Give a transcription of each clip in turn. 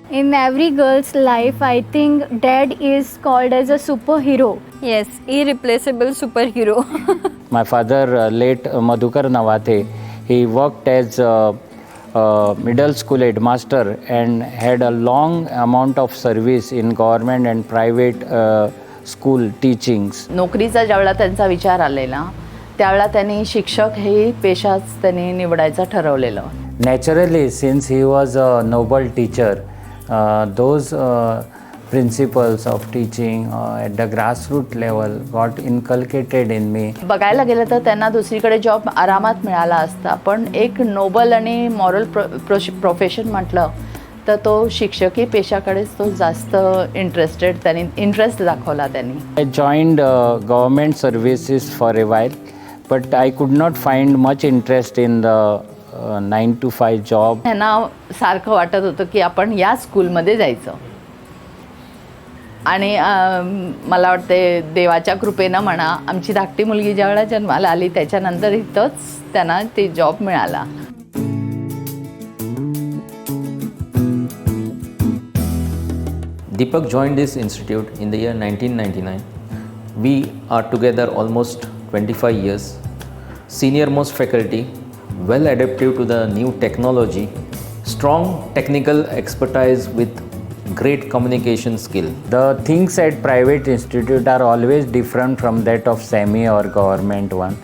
In every girl's life, I think dad is called as a superhero. Yes, irreplaceable superhero. My father, late Madhukar Navathe, he worked as middle school headmaster and had a long amount of service in government and private school teachings. नोकरीचा ज्यावेळेला त्यांचा विचार आलेला त्यावेळेला त्यांनी शिक्षक हे पेशाच त्यांनी निवडायचं ठरवलेलं. Naturally, since he was a noble teacher, those principles of teaching at the grassroots level got inculcated in me. बघायला गेलं तर त्यांना दुसरीकडे जॉब आरामात मिळाला असता, पण एक नोबल आणि मॉरल प्रोफेशन म्हटलं तर तो शिक्षकी पेशाकडेच तो जास्त त्यांनी इंटरेस्ट दाखवला त्यांनी. I joined government services for a while, but I could not find much interest in the 9 to 5 job. त्यांना सारखं वाटत होतं की आपण या स्कूलमध्ये जायचं आणि मला वाटते देवाच्या कृपेनं म्हणा आमची धाकटी मुलगी ज्यावेळेला जन्माला आली त्याच्यानंतर इथंच त्यांना ते जॉब मिळाला. Deepak joined this institute in the year 1999. We are together almost 25 years. Senior most faculty, well adaptive to the new technology, strong technical expertise with great communication skill. The things at private institute are always different from that of semi or government one,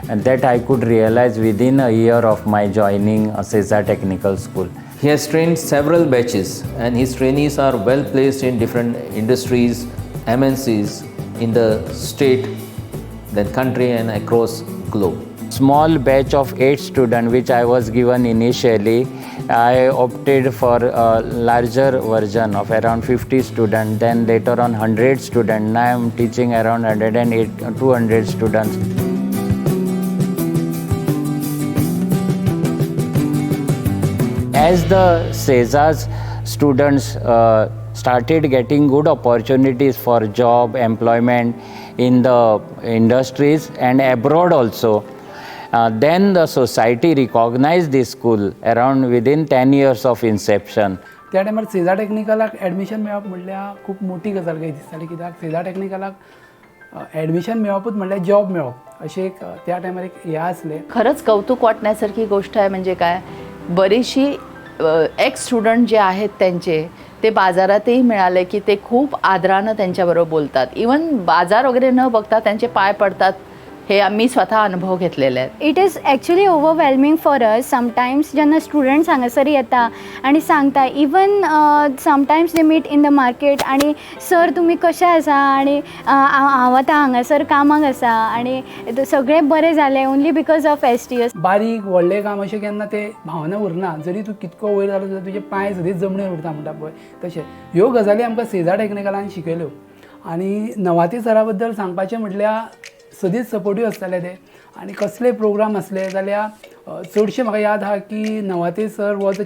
and that I could realize within a year of my joining CESA Technical School. He has trained several batches and his trainees are well placed in different industries, MNCs in the state, then country and across globe. Small batch of 8 students which I was given initially, I opted for a larger version of around 50 students, then later on 100 students. Now I am teaching around 200 students. As the CESA's students started getting good opportunities for job, employment in the industries and abroad also, then the society recognized this school around within 10 years of inception. त्या टायमार सेजा टेक्निकलाक admission मेळप म्हणल्यार खूब मोठी गजाल कशी दिसताली, कित्याक सेजा टेक्निकलाक एडमिशन मेळपूच म्हणल्यार जॉब मेळप अशें एक त्या टायमार एक हें आसलें. खरंच कौतुक वाटण्यासारखी गोष्ट आहे. म्हणजे काय बरीचशी एक्स स्टुडंट जे आहेत त्यांचे ते बाजारातही मिळाले की ते खूप आदरानं त्यांच्याबरोबर बोलतात. इवन बाजार वगैरे न बघता त्यांचे पाय पडतात. हे आम्ही स्वतः अनुभव घेतलेले आहेत. It is actually overwhelming for us sometimes जेन्ना स्टुडंट्स हांगासर येता आनी सांगता, even sometimes they meet in the market आनी सर तुमी कशे आसा आनी हांव आतां हांगासर कामाक आसा आनी सगळें बरें जालें ओन्ली बिकॉज ऑफ STS. बारीक व्हडलें काम अशें केन्ना ते भावना उरना. जरी तूं कितको वयर जालो जाल्यार तुजे पांय सदींच जमनीर उरता म्हणटा पळय तशें ह्यो गजाली आमकां सेजा टेक्निकलान शिकयल्यो. आनी नवाती सरा बद्दल सांगपाचें म्हटल्यार सदींच सपोर्टीव आसताले ते. आनी कसले प्रोग्राम असले जाल्यार चडशे म्हाका याद आहा की Navate sir was a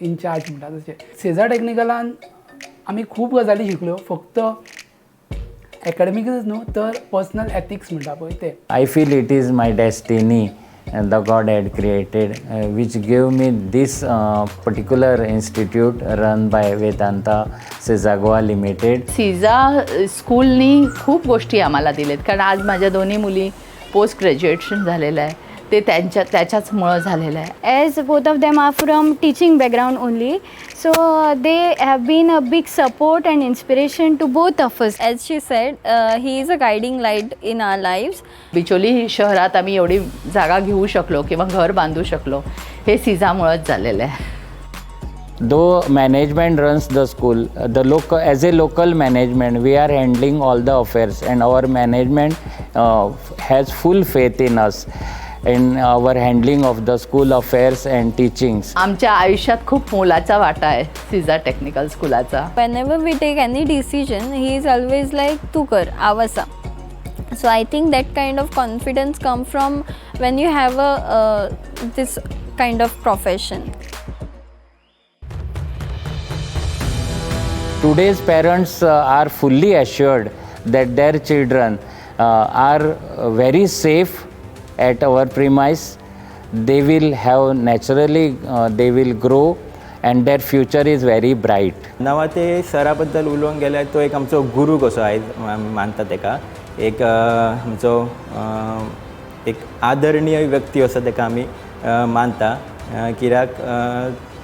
in charge म्हणटा तशें. सेजा टेक्निकलान आमी खूब गजाली शिकल्यो, फक्त एकाडेमिकच न्हू तर पर्सनल एथिक्स म्हणटा पळय ते. I feel it is my destiny and the God had created which gave me this particular institute run by Vedanta CESA Goa Limited. सीजा स्कूलनी खूप गोष्टी आम्हाला दिलेत, कारण आज माझ्या दोन्ही मुली पोस्ट ग्रॅज्युएशन झालेलं आहे ते त्याच्याचमुळं झालेलं आहे. As both of them are from teaching background only, so they have been a big support and inspiration to both of us. As she said, he is a guiding light in our lives. Bicholim शहरात आम्ही एवढी जागा घेऊ शकलो किंवा घर बांधू शकलो हे सीजामुळंच झालेलं आहे. Though management runs the school, as a local management, we are handling all the affairs, and our management has full faith in us, in our handling of the school affairs and teachings. आमच्या आयुष्यात खूप मोलाचा वाटा आहे सीजा technical स्कूलाचा. Whenever we take any decision, he is always like, "Tu kar, avasa." So I think that kind of confidence come from when you have this kind of profession. Today's parents are fully assured that their children are very safe at our premise. They will have naturally, they will grow and their future is very bright. नवाते सरा बद्दल उलोवंक गेल्यार तो एक आमचो गुरू कसो आयज मानता तेका एक आमचो एक आदरणीय व्यक्ती असो तेका आमी मानता कित्याक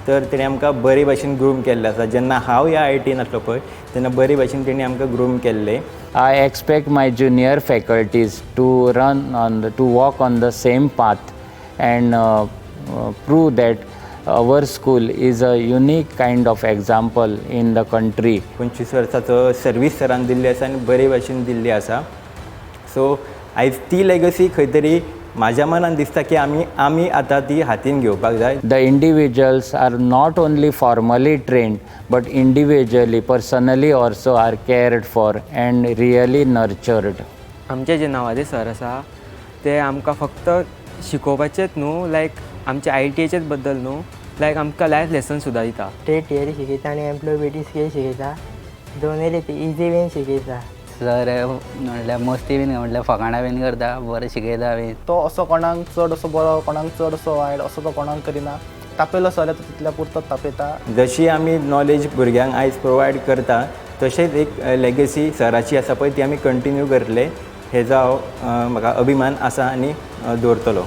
तर तेणें आमकां बरे भाशेन ग्रूम केल्लें आसा जेन्ना हांव ह्या IIT आसलो पळय तेन्ना बरे भाशेन तेणी आमकां ग्रूम केल्लें. I expect my junior faculties to walk on the same path and prove that our school is a unique kind of example in the country. 25 वर्साचो सर्वीस सरान दिल्ली आसा आनी बरे भाशेन दिल्ली आसा. सो आयज ती लेगसी खंय तरी म्हाज्या मनान दिसता की आमी आतां ती हातीन घेवपाक जाय. The individuals are not only formally trained but individually, personally also are cared for and really nurtured. आमचे जे नवादे सर आसा ते आमकां फक्त शिकोवपाचेच न्हू लायक आमच्या IITचेच बद्दल न्हू लायक आमकां लायफ लेसन सुद्दां दिता. ते थियरी शिकयता आनी एम्प्लॉयबिलिटी स्किल शिकयता दोनूय ते इजी वेन शिकयता. सर म्हणल्यार मस्ती बीन म्हणल्यार फकाणां बीन करता बरें शिकयता बीन. तो असो कोणाक चड असो बरो कोणाक चड असो वायट असो तो कोणाक करिना. तापयलो सर तो तितल्या पुरतो तापयता. जशी आमी नॉलेज भुरग्यांक आयज प्रोवायड करता तशेंच एक लेगसी सराची आसा पळय ती आमी कंटिन्यू करतले हेजो हांव म्हाका अभिमान आसा आनी दवरतलो.